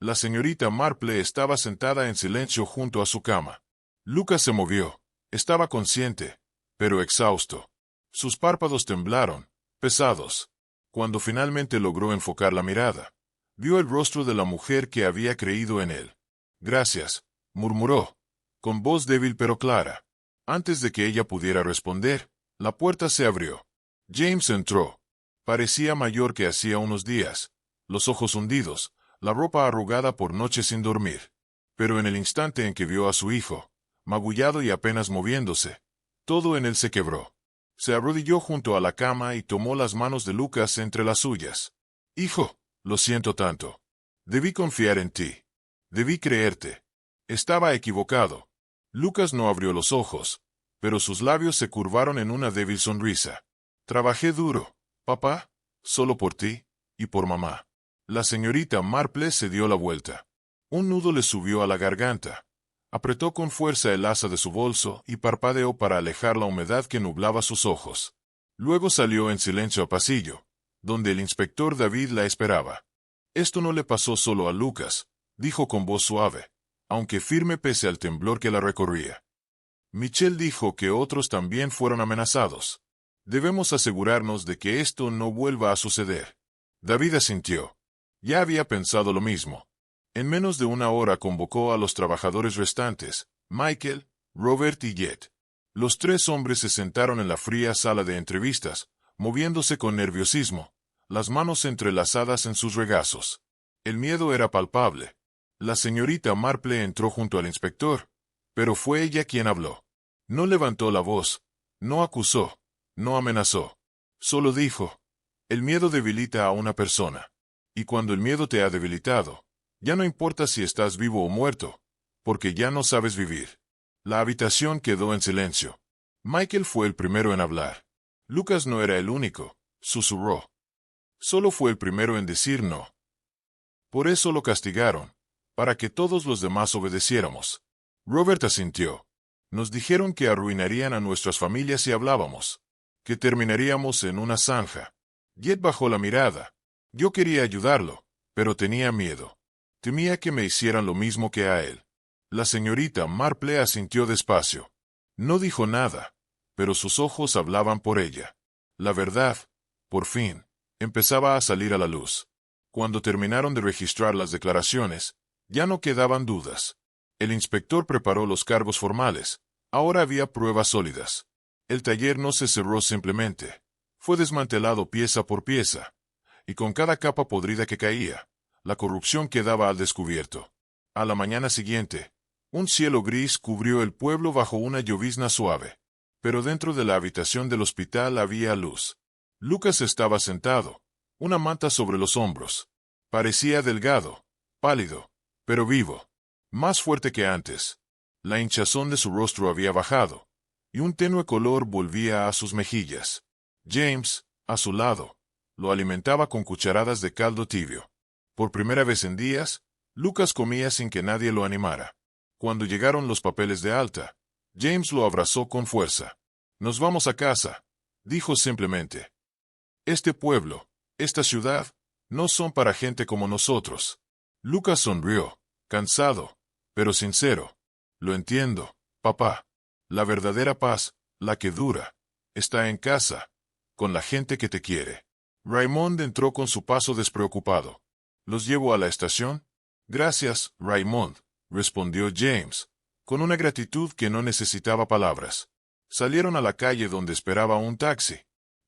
A: La señorita Marple estaba sentada en silencio junto a su cama. Lucas se movió. Estaba consciente, pero exhausto. Sus párpados temblaron, pesados. Cuando finalmente logró enfocar la mirada, vio el rostro de la mujer que había creído en él. «Gracias», murmuró, con voz débil pero clara. Antes de que ella pudiera responder, la puerta se abrió. James entró. Parecía mayor que hacía unos días, los ojos hundidos, la ropa arrugada por noches sin dormir. Pero en el instante en que vio a su hijo, magullado y apenas moviéndose, todo en él se quebró. Se arrodilló junto a la cama y tomó las manos de Lucas entre las suyas. «Hijo, lo siento tanto. Debí confiar en ti. Debí creerte. Estaba equivocado». Lucas no abrió los ojos, pero sus labios se curvaron en una débil sonrisa. «Trabajé duro, papá, solo por ti y por mamá». La señorita Marple se dio la vuelta. Un nudo le subió a la garganta. Apretó con fuerza el asa de su bolso y parpadeó para alejar la humedad que nublaba sus ojos. Luego salió en silencio al pasillo, donde el inspector David la esperaba. «Esto no le pasó solo a Lucas», dijo con voz suave, aunque firme pese al temblor que la recorría. «Michelle dijo que otros también fueron amenazados. Debemos asegurarnos de que esto no vuelva a suceder». David asintió. Ya había pensado lo mismo. En menos de una hora convocó a los trabajadores restantes, Michael, Robert y Jet. Los tres hombres se sentaron en la fría sala de entrevistas, moviéndose con nerviosismo, las manos entrelazadas en sus regazos. El miedo era palpable. La señorita Marple entró junto al inspector, pero fue ella quien habló. No levantó la voz, no acusó, no amenazó. Solo dijo: «El miedo debilita a una persona. Y cuando el miedo te ha debilitado, ya no importa si estás vivo o muerto, porque ya no sabes vivir». La habitación quedó en silencio. Michael fue el primero en hablar. Lucas no era el único, susurró. Solo fue el primero en decir no. Por eso lo castigaron, para que todos los demás obedeciéramos. Robert asintió. Nos dijeron que arruinarían a nuestras familias si hablábamos, que terminaríamos en una zanja. Jet bajó la mirada. Yo quería ayudarlo, pero tenía miedo. Temía que me hicieran lo mismo que a él. La señorita Marple asintió despacio. No dijo nada, pero sus ojos hablaban por ella. La verdad, por fin, empezaba a salir a la luz. Cuando terminaron de registrar las declaraciones, ya no quedaban dudas. El inspector preparó los cargos formales. Ahora había pruebas sólidas. El taller no se cerró simplemente. Fue desmantelado pieza por pieza. Y con cada capa podrida que caía, la corrupción quedaba al descubierto. A la mañana siguiente, un cielo gris cubrió el pueblo bajo una llovizna suave. Pero dentro de la habitación del hospital había luz. Lucas estaba sentado, una manta sobre los hombros. Parecía delgado, pálido, pero vivo. Más fuerte que antes. La hinchazón de su rostro había bajado, y un tenue color volvía a sus mejillas. James, a su lado, lo alimentaba con cucharadas de caldo tibio. Por primera vez en días, Lucas comía sin que nadie lo animara. Cuando llegaron los papeles de alta, James lo abrazó con fuerza. «Nos vamos a casa», dijo simplemente. «Este pueblo, esta ciudad, no son para gente como nosotros». Lucas sonrió, cansado, pero sincero. «Lo entiendo, papá. La verdadera paz, la que dura, está en casa, con la gente que te quiere». Raymond entró con su paso despreocupado. ¿Los llevo a la estación? Gracias, Raymond, respondió James, con una gratitud que no necesitaba palabras. Salieron a la calle donde esperaba un taxi.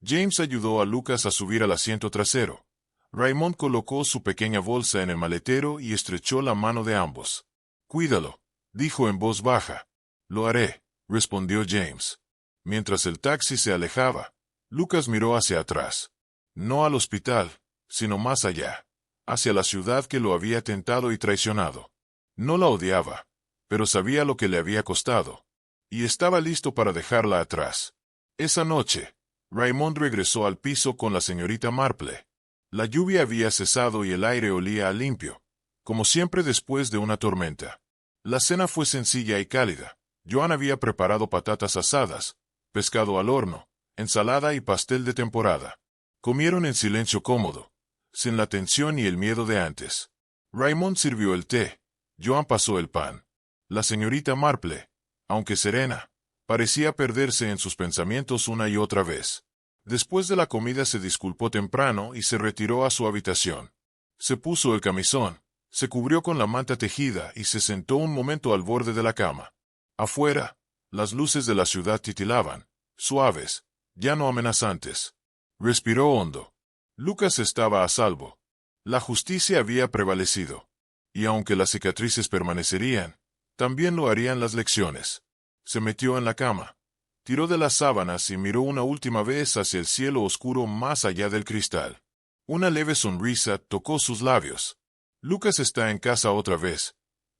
A: James ayudó a Lucas a subir al asiento trasero. Raymond colocó su pequeña bolsa en el maletero y estrechó la mano de ambos. Cuídalo, dijo en voz baja. Lo haré, respondió James. Mientras el taxi se alejaba, Lucas miró hacia atrás. No al hospital, sino más allá, hacia la ciudad que lo había tentado y traicionado. No la odiaba, pero sabía lo que le había costado, y estaba listo para dejarla atrás. Esa noche, Raymond regresó al piso con la señorita Marple. La lluvia había cesado y el aire olía a limpio, como siempre después de una tormenta. La cena fue sencilla y cálida. Joan había preparado patatas asadas, pescado al horno, ensalada y pastel de temporada. Comieron en silencio cómodo, sin la tensión y el miedo de antes. Raymond sirvió el té. Joan pasó el pan. La señorita Marple, aunque serena, parecía perderse en sus pensamientos una y otra vez. Después de la comida se disculpó temprano y se retiró a su habitación. Se puso el camisón, se cubrió con la manta tejida y se sentó un momento al borde de la cama. Afuera, las luces de la ciudad titilaban, suaves, ya no amenazantes. Respiró hondo. Lucas estaba a salvo. La justicia había prevalecido. Y aunque las cicatrices permanecerían, también lo harían las lecciones. Se metió en la cama. Tiró de las sábanas y miró una última vez hacia el cielo oscuro más allá del cristal. Una leve sonrisa tocó sus labios. Lucas está en casa otra vez,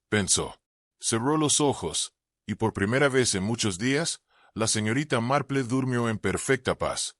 A: pensó. Cerró los ojos, y por primera vez en muchos días, la señorita Marple durmió en perfecta paz.